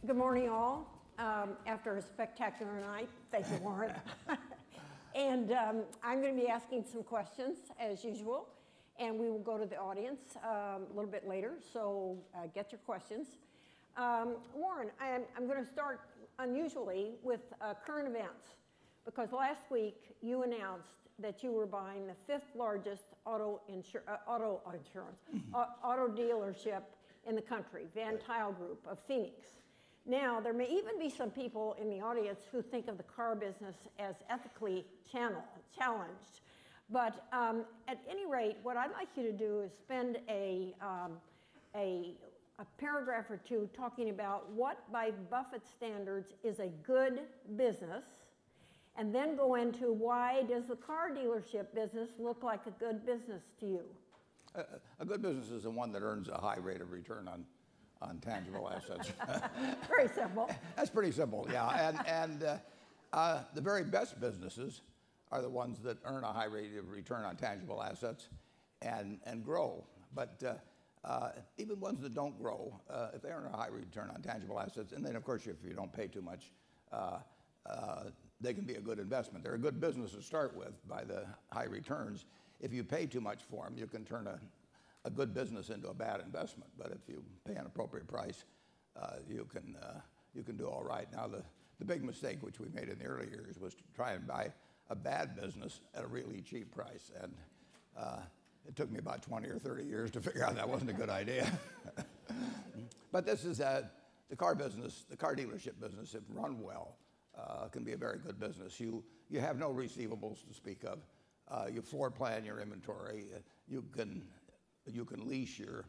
Good morning, all. After a spectacular night, thank you, Warren. And I'm going to be asking some questions, as usual, and we will go to the audience a little bit later, so get your questions. Warren, I'm going to start unusually with current events, because last week you announced that you were buying the fifth largest auto dealership in the country, Van Tile Group of Phoenix. Now, there may even be some people in the audience who think of the car business as ethically challenged. But at any rate, what I'd like you to do is spend a paragraph or two talking about what, by Buffett standards, is a good business, and then go into why does the car dealership business look like a good business to you? A good business is the one that earns a high rate of return on tangible assets. Very simple. That's pretty simple, yeah. And the very best businesses are the ones that earn a high rate of return on tangible assets and grow. But even ones that don't grow, if they earn a high return on tangible assets, and then of course if you don't pay too much, they can be a good investment. They're a good business to start with by the high returns. If you pay too much for them, you can turn a good business into a bad investment. But if you pay an appropriate price, you can do all right. Now, the big mistake which we made in the early years was to try and buy a bad business at a really cheap price. And it took me about 20 or 30 years to figure out that wasn't a good idea. But this is the car business, the car dealership business, if run well, can be a very good business. You have no receivables to speak of. You floor plan your inventory. You can lease your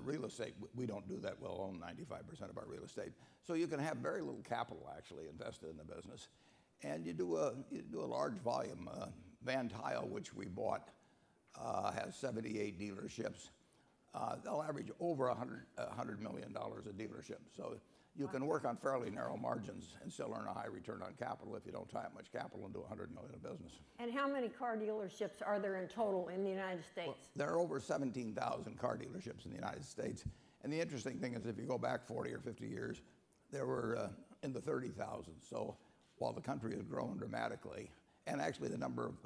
real estate. We don't do that. We'll own 95% of our real estate. So you can have very little capital actually invested in the business. And you do a large volume. Van Tile, which we bought, has 78 dealerships. They'll average over $100 million a dealership. So you can work on fairly narrow margins and still earn a high return on capital if you don't tie up much capital into $100 million of business. And how many car dealerships are there in total in the United States? Well, there are over 17,000 car dealerships in the United States. And the interesting thing is if you go back 40 or 50 years, there were in the 30,000. So while the country has grown dramatically, and actually the number of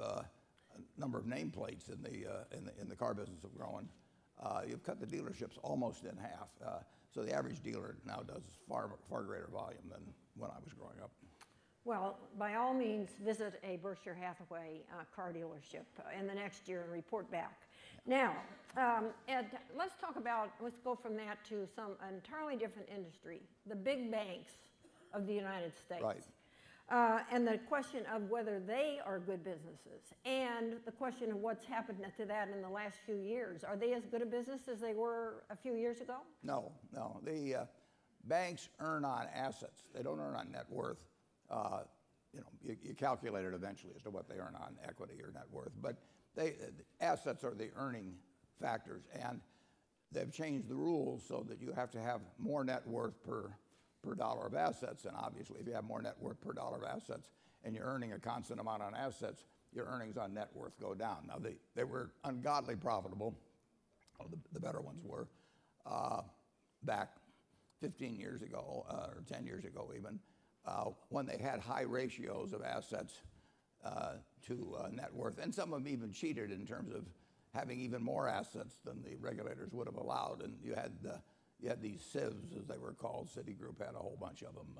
nameplates in the car business have grown, you've cut the dealerships almost in half. So the average dealer now does far greater volume than when I was growing up. Well, by all means, visit a Berkshire Hathaway car dealership in the next year and report back. Now, Ed, let's go from that to an entirely different industry, the big banks of the United States. Right. And the question of whether they are good businesses, and the question of what's happened to that in the last few years. Are they as good a business as they were a few years ago? No. The banks earn on assets. They don't earn on net worth. You calculate it eventually as to what they earn on equity or net worth. But assets are the earning factors, and they've changed the rules so that you have to have more net worth per dollar of assets. And obviously, if you have more net worth per dollar of assets and you're earning a constant amount on assets, your earnings on net worth go down. Now, they were ungodly profitable, the better ones were, back 15 years ago, or 10 years ago even, when they had high ratios of assets to net worth. And some of them even cheated in terms of having even more assets than the regulators would have allowed. And you had these sieves, as they were called. Citigroup had a whole bunch of them.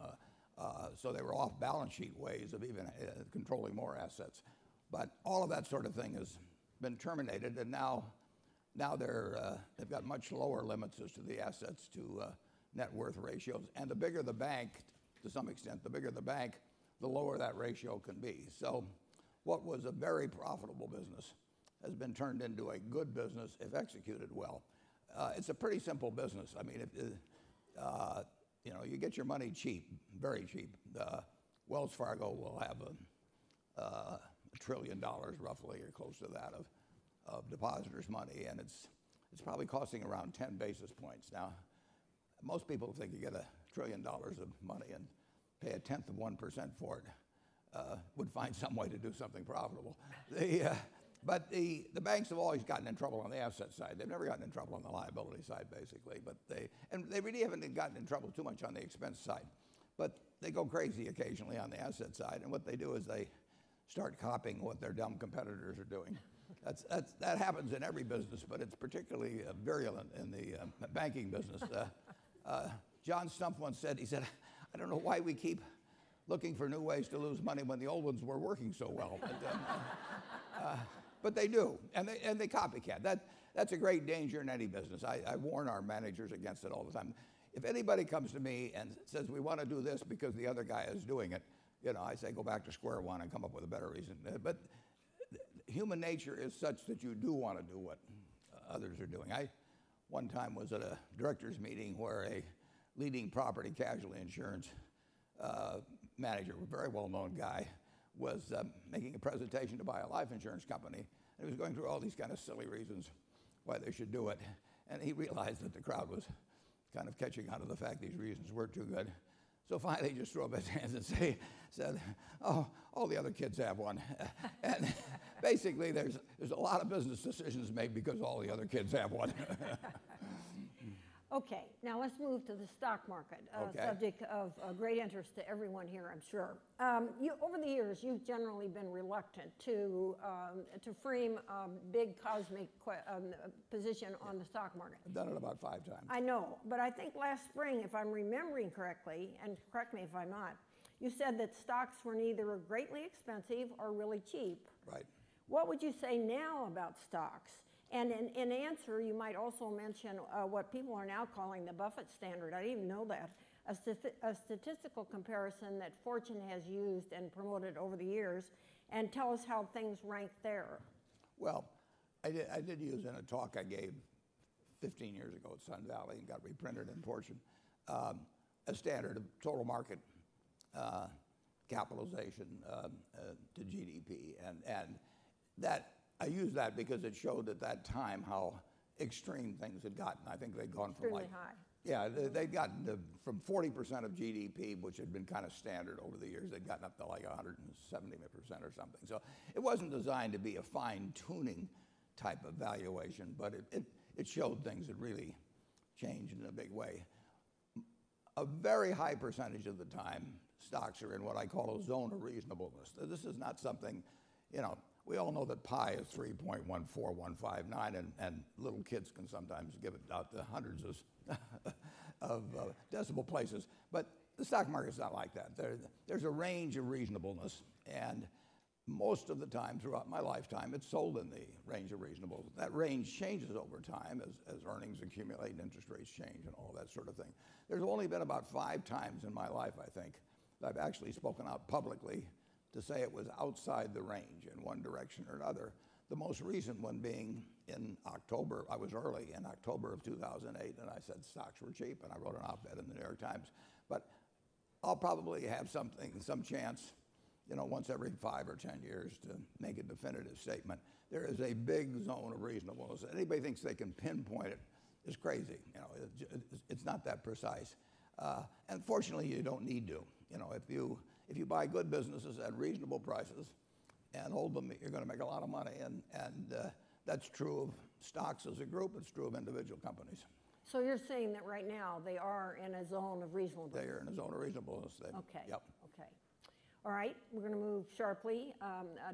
So they were off balance sheet ways of even controlling more assets. But all of that sort of thing has been terminated, and now they've got much lower limits as to the assets to net worth ratios. And the bigger the bank, to some extent, the bigger the bank, the lower that ratio can be. So what was a very profitable business has been turned into a good business if executed well. It's a pretty simple business. I mean, you get your money cheap, very cheap. Wells Fargo will have $1 trillion roughly, or close to that, of depositors' money, and it's probably costing around 10 basis points. Now, most people think you get $1 trillion of money and pay 1/10 of 1% for it, would find some way to do something profitable. But the banks have always gotten in trouble on the asset side. They've never gotten in trouble on the liability side, basically. But they really haven't gotten in trouble too much on the expense side. But they go crazy occasionally on the asset side. And what they do is they start copying what their dumb competitors are doing. That happens in every business, but it's particularly virulent in the banking business. John Stumpf once said, he said, I don't know why we keep looking for new ways to lose money when the old ones were working so well. But they do, and they copycat. That's a great danger in any business. I warn our managers against it all the time. If anybody comes to me and says we want to do this because the other guy is doing it, I say go back to square one and come up with a better reason. But human nature is such that you do want to do what others are doing. I one time was at a directors meeting where a leading property casualty insurance manager, a very well-known guy, was making a presentation to buy a life insurance company. And he was going through all these kind of silly reasons why they should do it. And he realized that the crowd was kind of catching on to the fact these reasons weren't too good. So finally he just threw up his hands and said, oh, all the other kids have one. And basically there's a lot of business decisions made because all the other kids have one. Okay, now let's move to the stock market, Okay. subject of great interest to everyone here, I'm sure. Over the years, you've generally been reluctant to frame a big cosmic position on the stock market. I've done it about 5 times. I know, but I think last spring, if I'm remembering correctly, and correct me if I'm not, you said that stocks were neither greatly expensive or really cheap. Right. What would you say now about stocks? And in answer, you might also mention what people are now calling the Buffett standard. I didn't even know that. A statistical comparison that Fortune has used and promoted over the years, and tell us how things rank there. Well, I did use in a talk I gave 15 years ago at Sun Valley and got reprinted in Fortune, a standard of total market capitalization to GDP. And that I used that because it showed at that time how extreme things had gotten. I think they'd gone from Extremely high. Yeah, they'd gotten from 40% of GDP, which had been kind of standard over the years, they'd gotten up to like 170% or something. So it wasn't designed to be a fine-tuning type of valuation, but it showed things had really changed in a big way. A very high percentage of the time, stocks are in what I call a zone of reasonableness. This is not something, we all know that pi is 3.14159, and little kids can sometimes give it out to hundreds of decimal places. But the stock market's not like that. There's a range of reasonableness, and most of the time throughout my lifetime, it's sold in the range of reasonableness. That range changes over time as earnings accumulate and interest rates change and all that sort of thing. There's only been about 5 times in my life, I think, that I've actually spoken out publicly to say it was outside the range in one direction or another. The most recent one being in October. I was early in October of 2008, and I said stocks were cheap, and I wrote an op-ed in the New York Times. But I'll probably have some chance, once every 5 or 10 years to make a definitive statement. There is a big zone of reasonableness. Anybody thinks they can pinpoint it is crazy. It's not that precise. And fortunately, you don't need to. If you buy good businesses at reasonable prices and hold them, you're going to make a lot of money. And that's true of stocks as a group. It's true of individual companies. So you're saying that right now they are in a zone of reasonableness? They are in a zone of reasonableness. Okay. Yep. Okay. All right. We're going to move sharply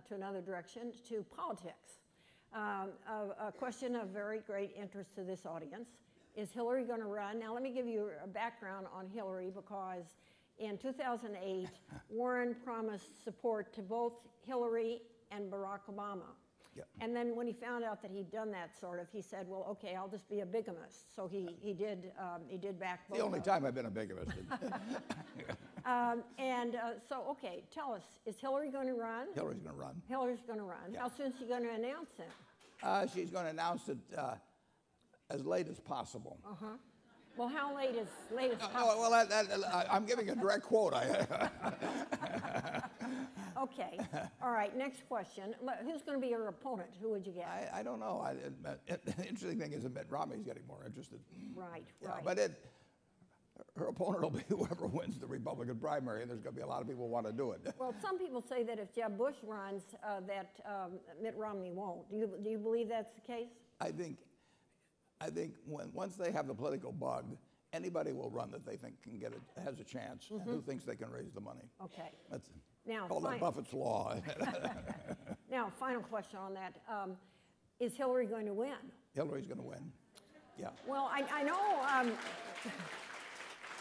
to another direction, to politics. A question of very great interest to this audience. Is Hillary going to run? Now, let me give you a background on Hillary, because in 2008, Warren promised support to both Hillary and Barack Obama. Yep. And then when he found out that he'd done that he said, well, okay, I'll just be a bigamist. So he did back both. The only time I've been a bigamist. Okay, tell us, is Hillary going to run? Hillary's going to run. Hillary's going to run. Yeah. How soon is she going to announce it? She's going to announce it as late as possible. Uh-huh. Well, how late is possible? Well, I'm giving a direct quote. Okay. All right, next question. Who's going to be your opponent? Who would you guess? I don't know. The interesting thing is that Mitt Romney's getting more interested. Right, Yeah, right. but her opponent will be whoever wins the Republican primary, and there's going to be a lot of people who want to do it. Well, some people say that if Jeb Bush runs, that Mitt Romney won't. Do you believe that's the case? I think once they have the political bug, anybody will run that they think has a chance, and who thinks they can raise the money. Okay. That's Now, called Buffett's law. Now, final question on that. Is Hillary going to win? Hillary's going to win. Yeah. Well, I know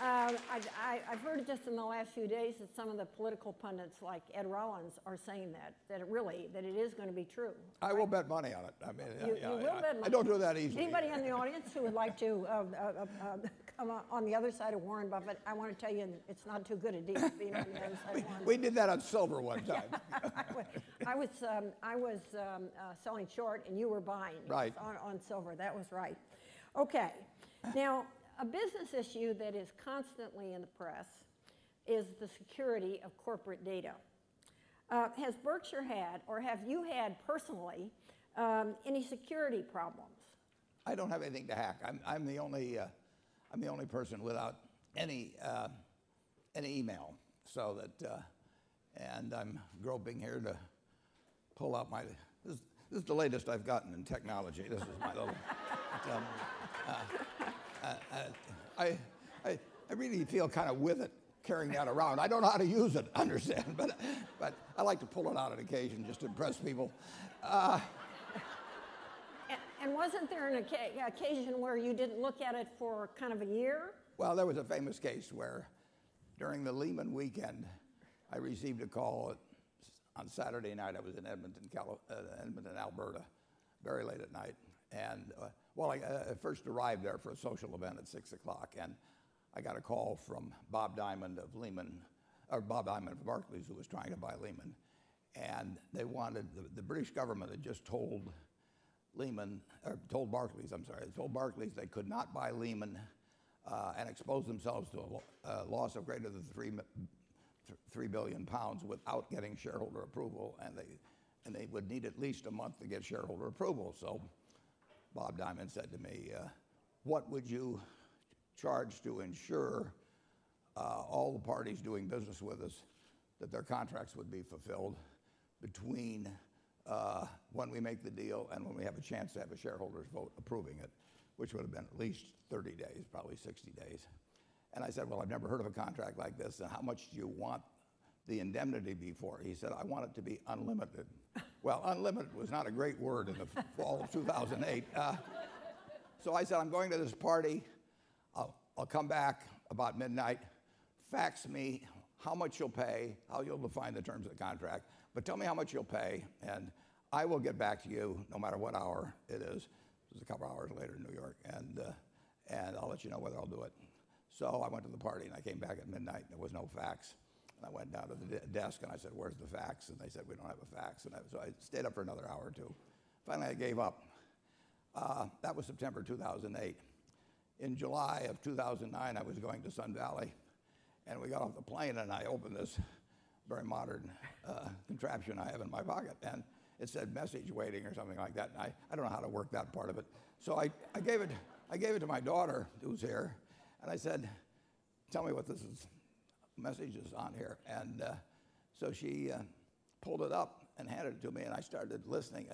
I've heard just in the last few days that some of the political pundits like Ed Rollins are saying that it is going to be true. I will bet money on it. I mean, You will bet money. I don't do that easily. Anybody in the audience who would like to come on the other side of Warren Buffett, I want to tell you it's not too good a deal being on the other side of Warren. We did that on silver one time. I was selling short and you were buying Right. on silver. That was right. Okay. Now, a business issue that is constantly in the press is the security of corporate data. Has Berkshire had, or have you had personally, any security problems? I don't have anything to hack. I'm the only person without any email. So that, and I'm groping here to pull out my. This is the latest I've gotten in technology. This is my little. I really feel kind of with it, carrying that around. I don't know how to use it, understand, but I like to pull it out on occasion just to impress people. And wasn't there an occasion where you didn't look at it for kind of a year? Well, there was a famous case where during the Lehman weekend, I received a call on Saturday night. I was in Edmonton, Alberta, very late at night. And I first arrived there for a social event at 6 o'clock, and I got a call from Bob Diamond of Barclays, who was trying to buy Lehman. And they wanted, the British government had just told Barclays they could not buy Lehman and expose themselves to a loss of greater than £3 billion without getting shareholder approval, and they would need at least a month to get shareholder approval. So Bob Diamond said to me, what would you charge to ensure all the parties doing business with us that their contracts would be fulfilled between when we make the deal and when we have a chance to have a shareholders vote approving it, which would have been at least 30 days, probably 60 days. And I said, well, I've never heard of a contract like this, and how much do you want the indemnity be for? He said, I want it to be unlimited. Well, unlimited was not a great word in the fall of 2008. So I said, I'm going to this party. I'll come back about midnight. Fax me how much you'll pay, how you'll define the terms of the contract, but tell me how much you'll pay, and I will get back to you no matter what hour it is. It was a couple hours later in New York, and I'll let you know whether I'll do it. So I went to the party, and I came back at midnight, and there was no fax. And I went down to the desk, and I said, where's the fax? And they said, we don't have a fax. And so I stayed up for another hour or two. Finally, I gave up. That was September 2008. In July of 2009, I was going to Sun Valley, and we got off the plane, and I opened this very modern contraption I have in my pocket, and it said message waiting or something like that. And I don't know how to work that part of it. So I gave it to my daughter, who's here, and I said, tell me what this is. Message is on here. And so she pulled it up and handed it to me, and I started listening,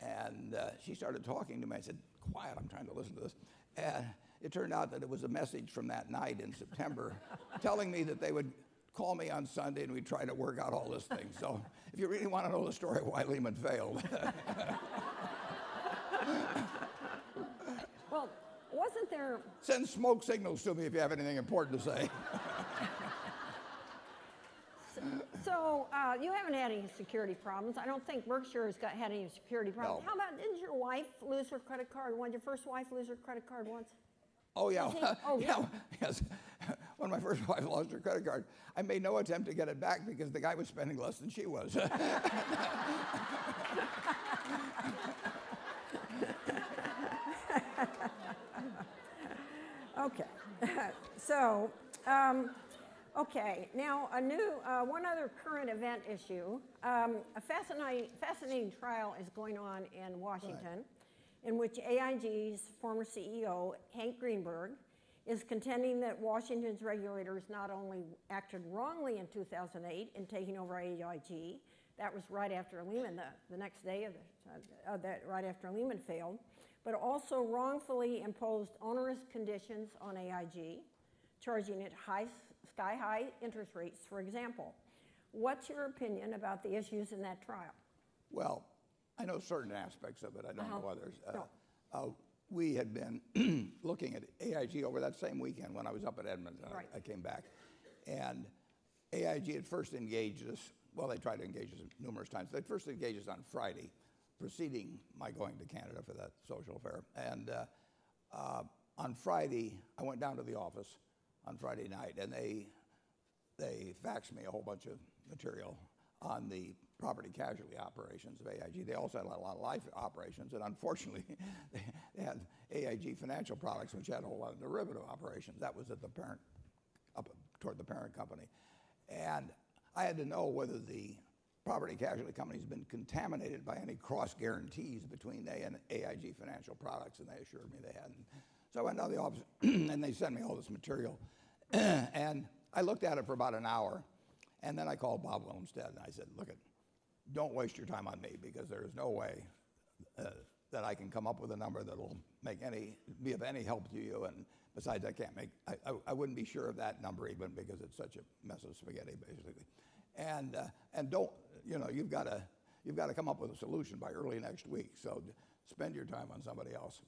and she started talking to me. I said, quiet, I'm trying to listen to this. And it turned out that it was a message from that night in September telling me that they would call me on Sunday and we'd try to work out all this thing. So if you really want to know the story of why Lehman failed. Well, wasn't there... Send smoke signals to me if you have anything important to say. So you haven't had any security problems. I don't think Berkshire has had any security problems. No. How about, didn't your wife lose her credit card once? Your first wife lose her credit card once? Oh, yeah. Oh, yeah. Yes. When my first wife lost her credit card, I made no attempt to get it back because the guy was spending less than she was. Okay. So, okay. Now, one other current event issue. A fascinating trial is going on in Washington, in which AIG's former CEO, Hank Greenberg, is contending that Washington's regulators not only acted wrongly in 2008 in taking over AIG, that was right after Lehman, the next day of right after Lehman failed, but also wrongfully imposed onerous conditions on AIG, charging it sky-high interest rates, for example. What's your opinion about the issues in that trial? Well, I know certain aspects of it. I don't know others. No. We had been looking at AIG over that same weekend when I was up at Edmonton. Right. I came back. And AIG had first engaged us. Well, they tried to engage us numerous times. They first engaged us on Friday, preceding my going to Canada for that social affair. And on Friday, I went down to the office on Friday night, and they faxed me a whole bunch of material on the property casualty operations of AIG. They also had a lot of life operations, and unfortunately, they had AIG Financial Products, which had a whole lot of derivative operations. That was at the parent, up toward the parent company. And I had to know whether the property casualty company has been contaminated by any cross guarantees between they and AIG Financial Products, and they assured me they hadn't. So I went down to the office, and they sent me all this material. And I looked at it for about an hour, and then I called Bob Willemstad, and I said, look, don't waste your time on me, because there is no way that I can come up with a number that will be of any help to you. And besides, I wouldn't be sure of that number even, because it's such a mess of spaghetti, basically. And you've got to come up with a solution by early next week. So spend your time on somebody else.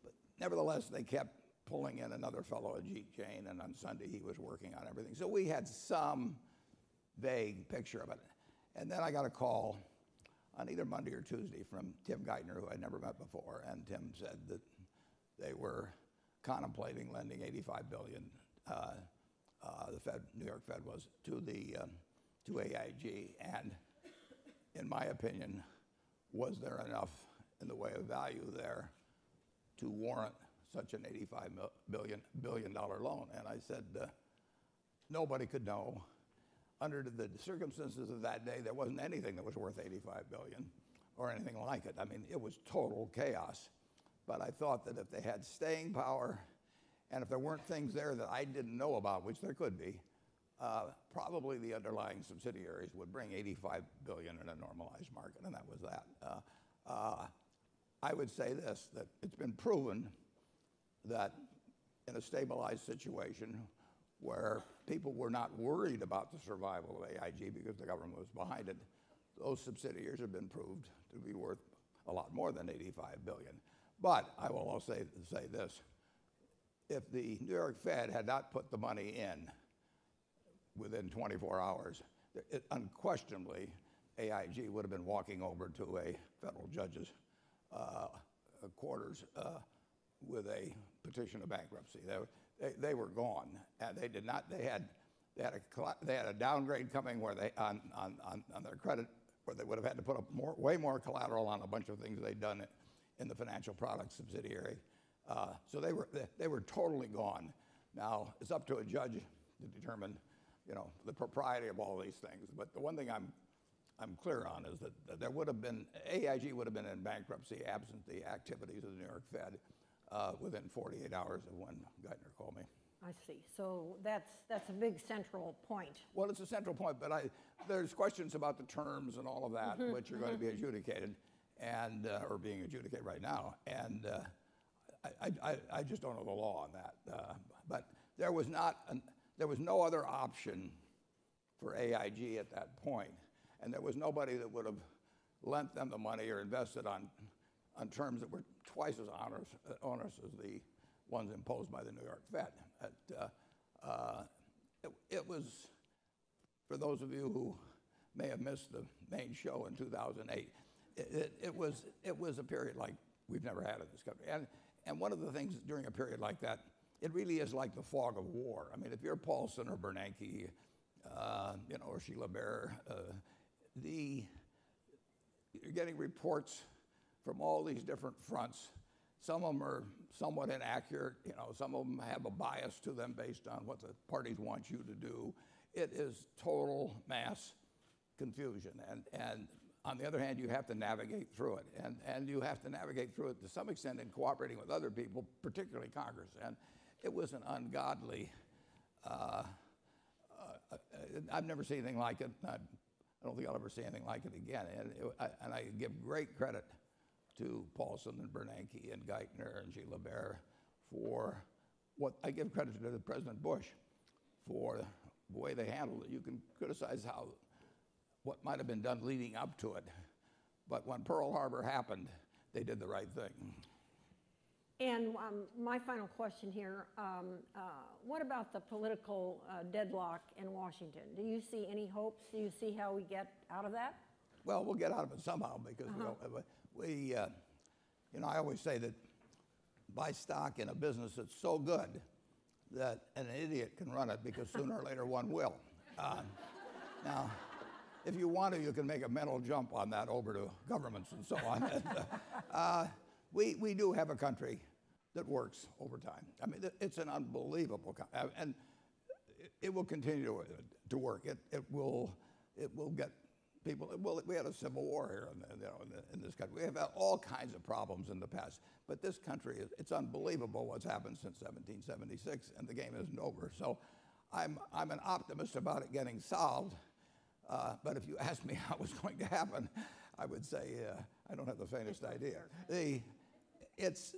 But nevertheless, they kept pulling in another fellow, Ajit Jain, and on Sunday he was working on everything. So we had some vague picture of it. And then I got a call on either Monday or Tuesday from Tim Geithner, who I'd never met before, and Tim said that they were contemplating lending $85 billion. The New York Fed was to AIG, and in my opinion, was there enough in the way of value there to warrant such an $85 billion loan? And I said, nobody could know. Under the circumstances of that day, there wasn't anything that was worth $85 billion or anything like it. I mean, it was total chaos. But I thought that if they had staying power, and if there weren't things there that I didn't know about, which there could be, probably the underlying subsidiaries would bring $85 billion in a normalized market, and that was that. I would say this, that it's been proven that in a stabilized situation where people were not worried about the survival of AIG because the government was behind it, those subsidiaries have been proved to be worth a lot more than $85 billion. But I will also say this, if the New York Fed had not put the money in within 24 hours, unquestionably, AIG would have been walking over to a federal judge's quarters with a petition of bankruptcy. They were gone, and they did not. They had a downgrade coming where they on their credit, where they would have had to put up way more collateral on a bunch of things they'd done in the financial products subsidiary. So they were totally gone. Now it's up to a judge to determine, the propriety of all these things. But the one thing I'm clear on is that there would have been AIG would have been in bankruptcy absent the activities of the New York Fed within 48 hours of when Geithner called me. I see. So that's a big central point. Well, it's a central point, but there's questions about the terms and all of that, which are going to be adjudicated, and or being adjudicated right now. And I just don't know the law on that. But there was no other option for AIG at that point, and there was nobody that would have lent them the money or invested on terms that were twice as onerous as the ones imposed by the New York Fed. It was, for those of you who may have missed the main show in 2008, it was a period like we've never had in this country. And one of the things during a period like that, it really is like the fog of war. I mean, if you're Paulson or Bernanke, or Sheila Bair, you're getting reports from all these different fronts. Some of them are somewhat inaccurate. Some of them have a bias to them based on what the parties want you to do. It is total mass confusion. And on the other hand, you have to navigate through it. And you have to navigate through it to some extent in cooperating with other people, particularly Congress. it was an ungodly. I've never seen anything like it. I don't think I'll ever see anything like it again. And I give great credit to Paulson and Bernanke and Geithner and Sheila Bair for what I give credit to President Bush for the way they handled it. You can criticize what might have been done leading up to it, but when Pearl Harbor happened, they did the right thing. And my final question here, what about the political deadlock in Washington? Do you see any hopes? Do you see how we get out of that? Well, we'll get out of it somehow because I always say that buy stock in a business that's so good that an idiot can run it because sooner or later one will. Now, if you want to, you can make a mental jump on that over to governments and so on. We do have a country that works over time. I mean, it's an unbelievable country, and it will continue to work. It will get people. Well, we had a civil war here in this country. We have had all kinds of problems in the past, but this country, it's unbelievable what's happened since 1776, and the game isn't over. So, I'm an optimist about it getting solved. But if you asked me how it was going to happen, I would say I don't have the faintest idea. It's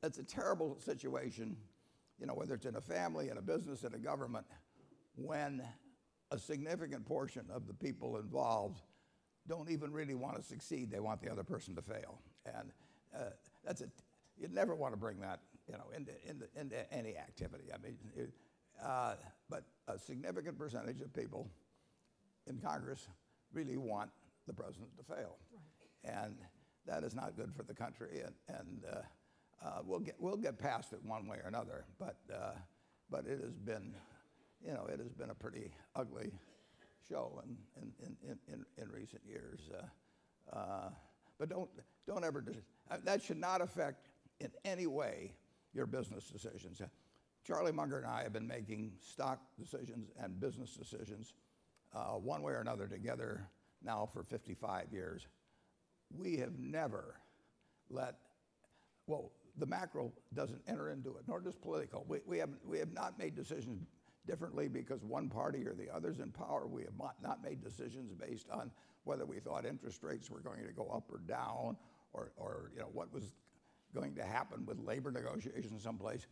a terrible situation, whether it's in a family, in a business, in a government, when a significant portion of the people involved don't even really want to succeed. They want the other person to fail. And you'd never want to bring that, into any activity. I mean, but a significant percentage of people in Congress really want the president to fail. Right. And that is not good for the country. And we'll get past it one way or another. But it has been, it has been a pretty ugly show in recent years. But don't ever. That should not affect in any way your business decisions. Charlie Munger and I have been making stock decisions and business decisions one way or another together now for 55 years. We have never the macro doesn't enter into it, nor does political. We have not made decisions differently because one party or the other's in power. We have not made decisions based on whether we thought interest rates were going to go up or down, or what was going to happen with labor negotiations someplace.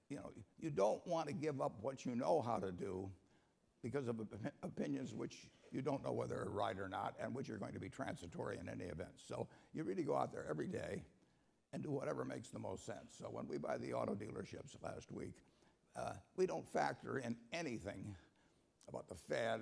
You don't want to give up what you know how to do because of opinions which you don't know whether are right or not, and which are going to be transitory in any event. So you really go out there every day and do whatever makes the most sense. So when we buy the auto dealerships last week, we don't factor in anything about the Fed,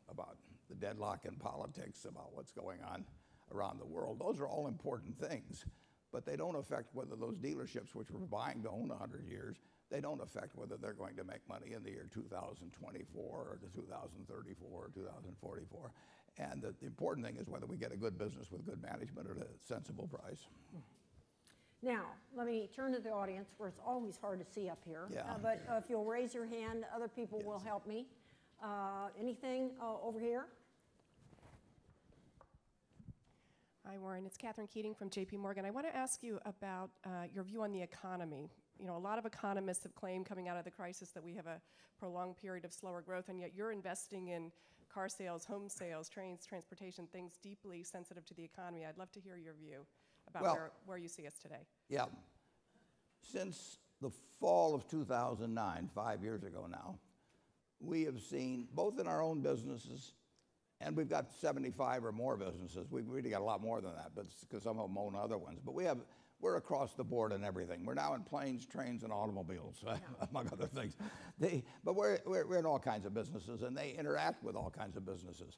about the deadlock in politics, about what's going on around the world. Those are all important things, but they don't affect whether those dealerships, which we're buying to own 100 years, they don't affect whether they're going to make money in the year 2024 or 2034 or 2044. And the important thing is whether we get a good business with good management at a sensible price. Now, let me turn to the audience, where it's always hard to see up here. Yeah. But if you'll raise your hand, other people will help me. Anything over here? Hi, Warren. It's Catherine Keating from J.P. Morgan. I want to ask you about your view on the economy. A lot of economists have claimed coming out of the crisis that we have a prolonged period of slower growth, and yet you're investing in car sales, home sales, trains, transportation, things deeply sensitive to the economy. I'd love to hear your view about where you see us today. Yeah. Since the fall of 2009, 5 years ago now, we have seen, both in our own businesses, and we've got 75 or more businesses. We've really got a lot more than that, but because some of them own other ones. But we're across the board in everything. We're now in planes, trains, and automobiles, among other things. But we're in all kinds of businesses, and they interact with all kinds of businesses.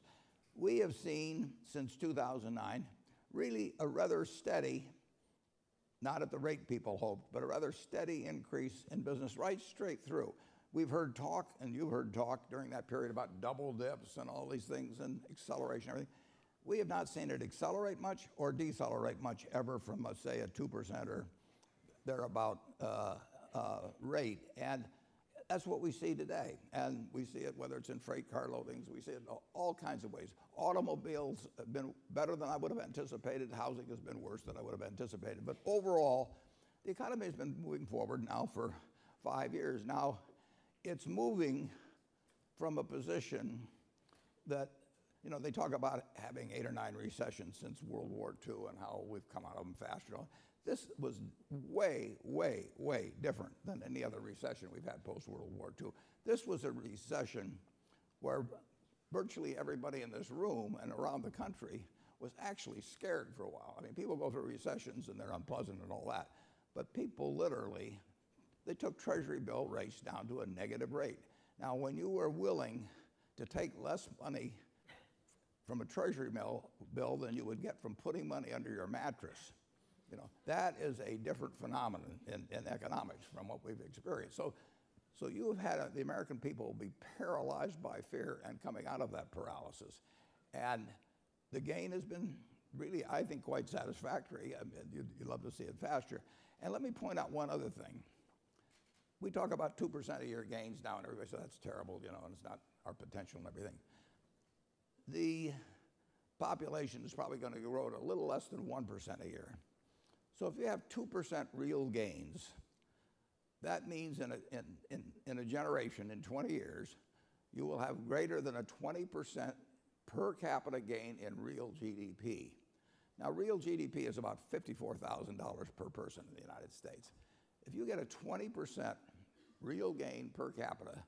We have seen, since 2009, really a rather steady, not at the rate people hoped, but a rather steady increase in business right straight through. We've heard talk, and you've heard talk during that period about double dips and all these things and acceleration and everything. We have not seen it accelerate much or decelerate much ever from, let's say, a 2% or thereabout rate. And that's what we see today. And we see it whether it's in freight car loadings. We see it in all kinds of ways. Automobiles have been better than I would have anticipated. Housing has been worse than I would have anticipated. But overall, the economy has been moving forward now for 5 years. Now, it's moving from a position that, they talk about having 8 or 9 recessions since World War II and how we've come out of them faster. This was way, way, way different than any other recession we've had post-World War II. This was a recession where virtually everybody in this room and around the country was actually scared for a while. I mean, people go through recessions and they're unpleasant and all that, but people literally, they took Treasury bill rates down to a negative rate. Now, when you were willing to take less money from a Treasury bill than you would get from putting money under your mattress, that is a different phenomenon in economics from what we've experienced. So you have had the American people be paralyzed by fear and coming out of that paralysis. And the gain has been really, I think, quite satisfactory. I mean, you'd love to see it faster. And let me point out one other thing. We talk about 2% a year gains now, and everybody says that's terrible, and it's not our potential and everything. The population is probably going to grow at a little less than 1% a year. So if you have 2% real gains, that means in a generation, in 20 years, you will have greater than a 20% per capita gain in real GDP. Now, real GDP is about $54,000 per person in the United States. If you get a 20% real gain per capita,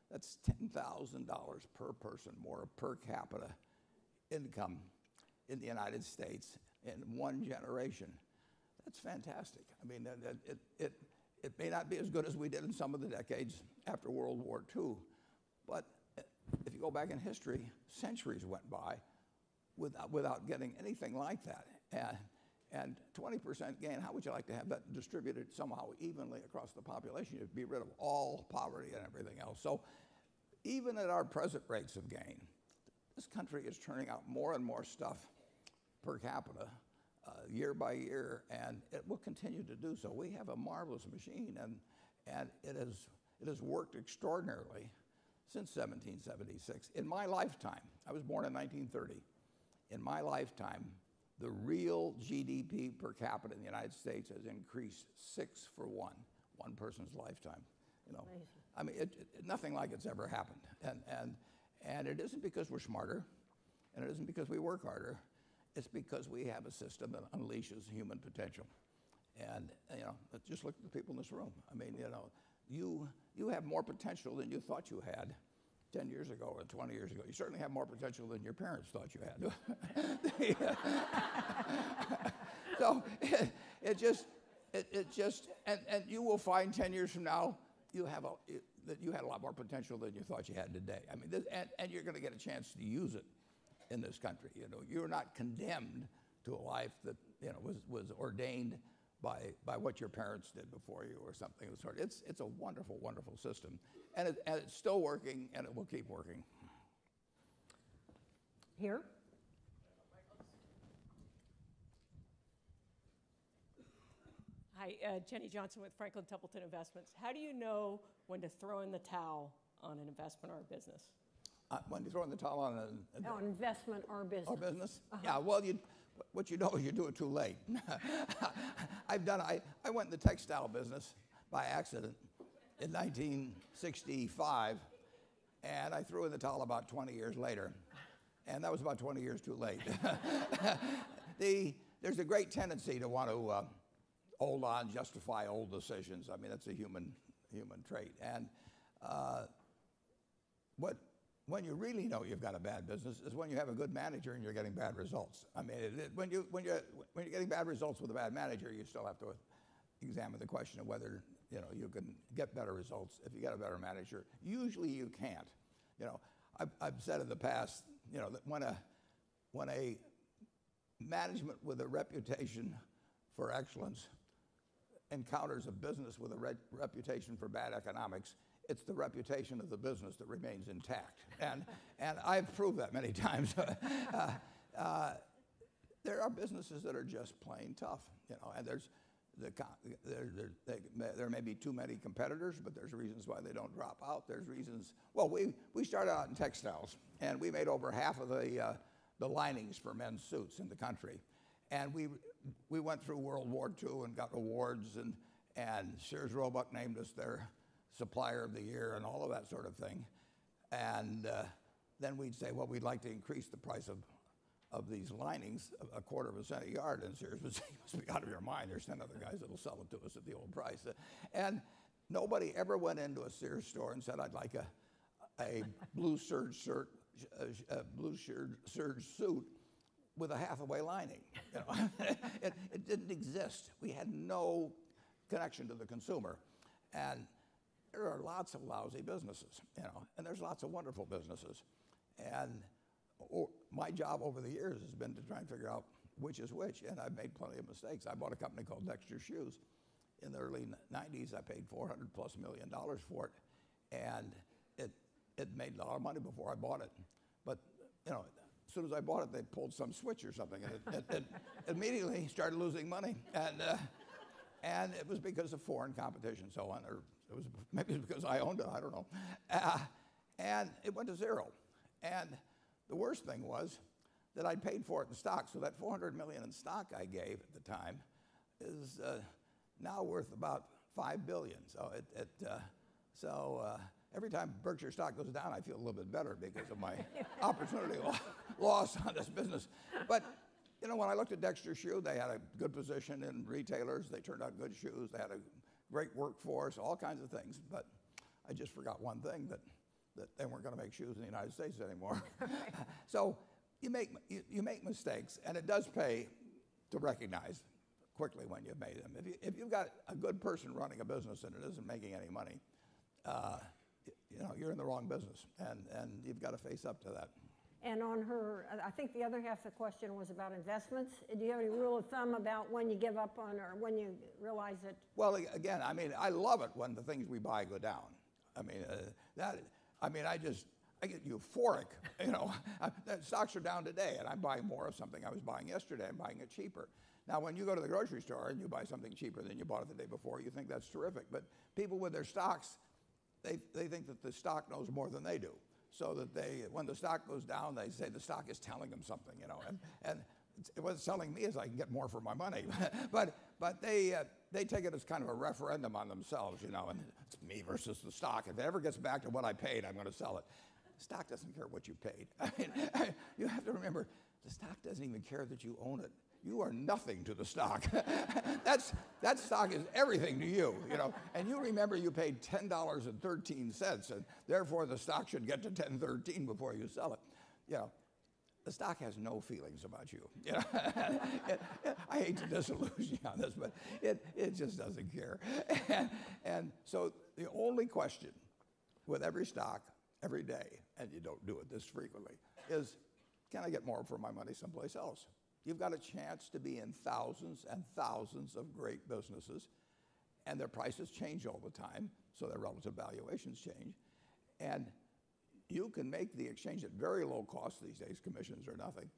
that's $10,000 per person more per capita income in the United States in one generation. That's fantastic. I mean, it may not be as good as we did in some of the decades after World War II, but if you go back in history, centuries went by without getting anything like that. And 20% gain, how would you like to have that distributed somehow evenly across the population? You'd be rid of all poverty and everything else. So even at our present rates of gain, this country is turning out more and more stuff per capita year by year, and it will continue to do so. We have a marvelous machine, and it has worked extraordinarily since 1776. In my lifetime, I was born in 1930. In my lifetime, the real GDP per capita in the United States has increased 6 for 1 person's lifetime. Amazing. I mean, nothing like it's ever happened. And it isn't because we're smarter, and it isn't because we work harder. It's because we have a system that unleashes human potential. And, just look at the people in this room. I mean, you have more potential than you thought you had 10 years ago or 20 years ago. You certainly have more potential than your parents thought you had. So it just, and you will find 10 years from now, that you had a lot more potential than you thought you had today. I mean, and you're going to get a chance to use it in this country. You're not condemned to a life that was ordained by what your parents did before you or something of the sort. It's a wonderful, wonderful system, and it's still working, and it will keep working. Here. Hi, Jenny Johnson with Franklin Templeton Investments. How do you know when to throw in the towel on an investment or a business? When you throw in the towel on On investment or business. Or business? Yeah, well, what you know is you do it too late. I went in the textile business by accident in 1965, and I threw in the towel about 20 years later, and that was about 20 years too late. There's a great tendency to want to hold on, justify old decisions. I mean, that's a human trait. And when you really know you've got a bad business is when you have a good manager and you're getting bad results. I mean, when you're getting bad results with a bad manager, you still have to examine the question of whether you can get better results if you get a better manager. Usually you can't. I've said in the past, that when a management with a reputation for excellence encounters a business with a reputation for bad economics, it's the reputation of the business that remains intact. And I've proved that many times. There are businesses that are just plain tough, and there may be too many competitors, but there's reasons why they don't drop out. There's reasons, well, we started out in textiles, and we made over half of the linings for men's suits in the country. And we went through World War II and got awards, and Sears Roebuck named us their supplier of the year and all of that sort of thing. And then we'd say, well, we'd like to increase the price of these linings a quarter of a cent a yard. And Sears would say, you must be out of your mind. There's 10 other guys that'll sell it to us at the old price. And nobody ever went into a Sears store and said, I'd like a blue serge suit with a Hathaway lining. You know? It didn't exist. We had no connection to the consumer. And there are lots of lousy businesses, you know, and there's lots of wonderful businesses. And my job over the years has been to try and figure out which is which, and I've made plenty of mistakes. I bought a company called Dexter Shoes in the early 90s. I paid $400+ million for it, and it made a lot of money before I bought it. But, you know, as soon as I bought it, they pulled some switch or something, and it immediately started losing money. And it was because of foreign competition and so on, or maybe it was because I owned it, I don't know. And it went to zero. And the worst thing was that I'd paid for it in stock, so that $400 million in stock I gave at the time is now worth about $5 billion. So every time Berkshire stock goes down, I feel a little bit better because of my opportunity loss on this business. But you know, when I looked at Dexter Shoe, they had a good position in retailers. They turned out good shoes. They had a great workforce, all kinds of things. But I just forgot one thing, that they weren't going to make shoes in the United States anymore. So you make mistakes, and it does pay to recognize quickly when you've made them. If you've got a good person running a business and it isn't making any money, you know, you're in the wrong business, and you've got to face up to that. And on her, I think the other half of the question was about investments. Do you have any rule of thumb about when you give up on, or when you realize that? Well, again, I mean, I love it when the things we buy go down. I mean, I get euphoric, you know. The stocks are down today, and I'm buying more of something I was buying yesterday. I'm buying it cheaper. Now, when you go to the grocery store and you buy something cheaper than you bought it the day before, you think that's terrific. But people with their stocks, they think that the stock knows more than they do. So that when the stock goes down, they say the stock is telling them something, you know. And what's telling me is I can get more for my money. but they take it as kind of a referendum on themselves, you know. And it's me versus the stock. If it ever gets back to what I paid, I'm going to sell it. The stock doesn't care what you paid. I mean, you have to remember, the stock doesn't even care that you own it. You are nothing to the stock. That stock is everything to you, you know. And you remember you paid $10.13, and therefore the stock should get to $10.13 before you sell it. You know, the stock has no feelings about you. You know? I hate to disillusion you on this, but it just doesn't care. And so the only question with every stock, every day, and you don't do it this frequently, is can I get more for my money someplace else? You've got a chance to be in thousands and thousands of great businesses, and their prices change all the time, so their relative valuations change. And you can make the exchange at very low cost these days. Commissions are nothing.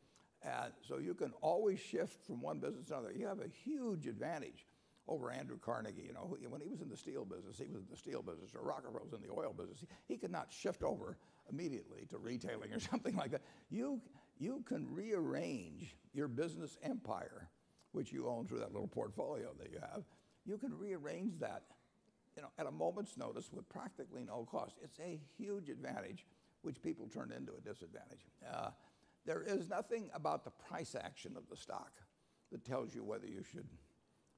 And so you can always shift from one business to another. You have a huge advantage over Andrew Carnegie. You know, when he was in the steel business, he was in the steel business, or Rockefeller was in the oil business. He could not shift over immediately to retailing or something like that. You can rearrange your business empire, which you own through that little portfolio that you have. You can rearrange that, you know, at a moment's notice with practically no cost. It's a huge advantage, which people turn into a disadvantage. There is nothing about the price action of the stock that tells you whether you should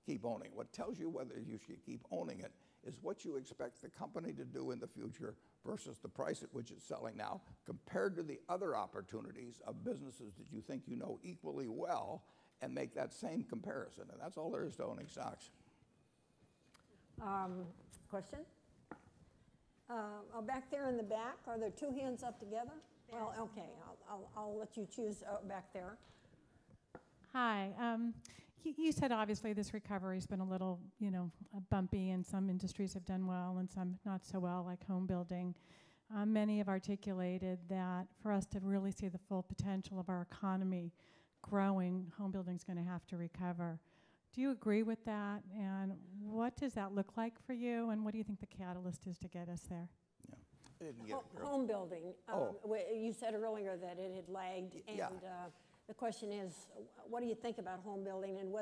keep owning it. What tells you whether you should keep owning it is what you expect the company to do in the future versus the price at which it's selling now, compared to the other opportunities of businesses that you think you know equally well, and make that same comparison. And that's all there is to owning stocks. Question? Back there in the back, are there two hands up together? Well, okay, I'll let you choose back there. Hi. You said obviously this recovery has been a little, you know, bumpy, and some industries have done well and some not so well, like home building. Many have articulated that for us to really see the full potential of our economy growing, home building is going to have to recover. Do you agree with that? And what does that look like for you? And what do you think the catalyst is to get us there? Yeah. I didn't get it, girl. Home building. You said earlier that it had lagged, and yeah. The question is, what do you think about home building, and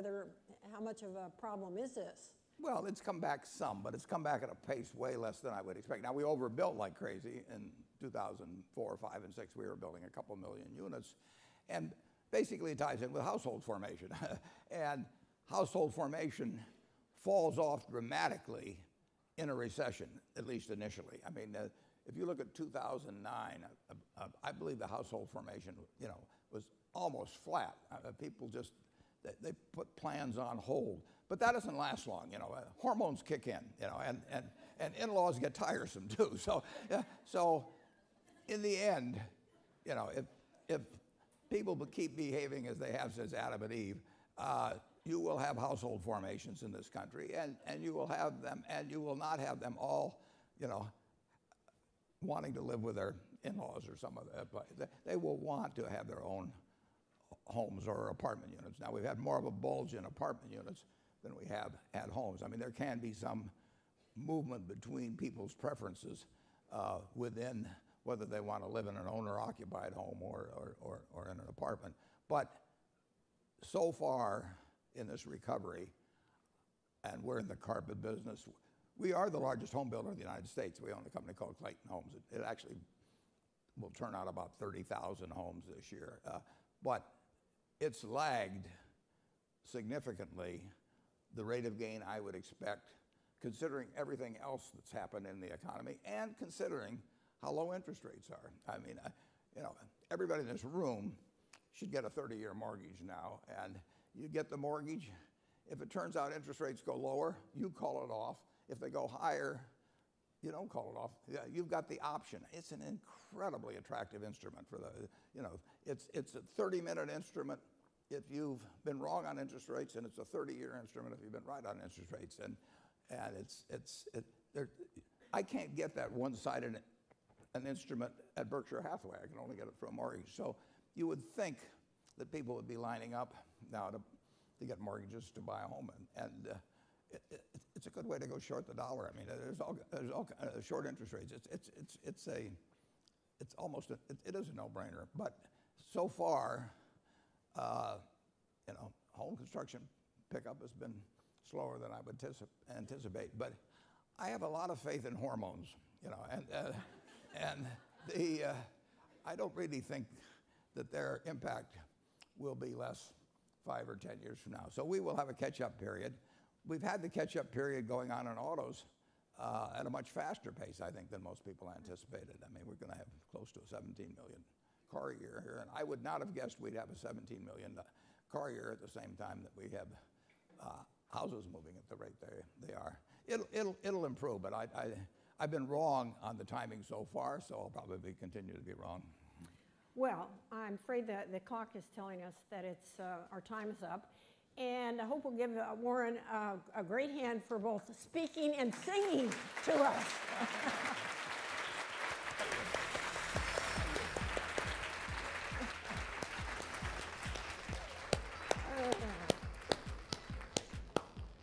how much of a problem is this? Well, it's come back some, but it's come back at a pace way less than I would expect. Now, we overbuilt like crazy in 2004, 5, and 6. We were building a couple million units. And basically it ties in with household formation. And household formation falls off dramatically in a recession, at least initially. I mean, if you look at 2009, I believe the household formation, was almost flat. People just, they put plans on hold. But that doesn't last long, hormones kick in, and in-laws get tiresome too. So in the end, if people keep behaving as they have since Adam and Eve, you will have household formations in this country, and you will have them, and you will not have them all, wanting to live with their in-laws or some other. They will want to have their own homes or apartment units. Now, we've had more of a bulge in apartment units than we have at homes. I mean, there can be some movement between people's preferences within whether they want to live in an owner-occupied home or in an apartment. But so far in this recovery, and we're in the carpet business, we are the largest home builder in the United States. We own a company called Clayton Homes. It actually will turn out about 30,000 homes this year. But it's lagged significantly the rate of gain I would expect, considering everything else that's happened in the economy and considering how low interest rates are. I mean, everybody in this room should get a 30-year mortgage now, and you get the mortgage. If it turns out interest rates go lower, you call it off. If they go higher, you don't call it off. Yeah, you've got the option. It's an incredibly attractive instrument for it's a 30-minute instrument if you've been wrong on interest rates, and it's a 30-year instrument if you've been right on interest rates. And I can't get that one-sided an instrument at Berkshire Hathaway. I can only get it for a mortgage. So you would think that people would be lining up now to get mortgages to buy a home, and it's a good way to go short the dollar. I mean, there's all short interest rates. It is a no-brainer. But so far, home construction pickup has been slower than I would anticipate. But I have a lot of faith in hormones, and I don't really think that their impact will be less 5 or 10 years from now. So we will have a catch-up period. We've had the catch-up period going on in autos at a much faster pace, I think, than most people anticipated. I mean, we're going to have close to a 17 million car year here, and I would not have guessed we'd have a 17 million car year at the same time that we have houses moving at the rate they are. It'll improve, but I've been wrong on the timing so far, so I'll probably continue to be wrong. Well, I'm afraid that the clock is telling us that our time is up. And I hope we'll give Warren a great hand for both speaking and singing to us.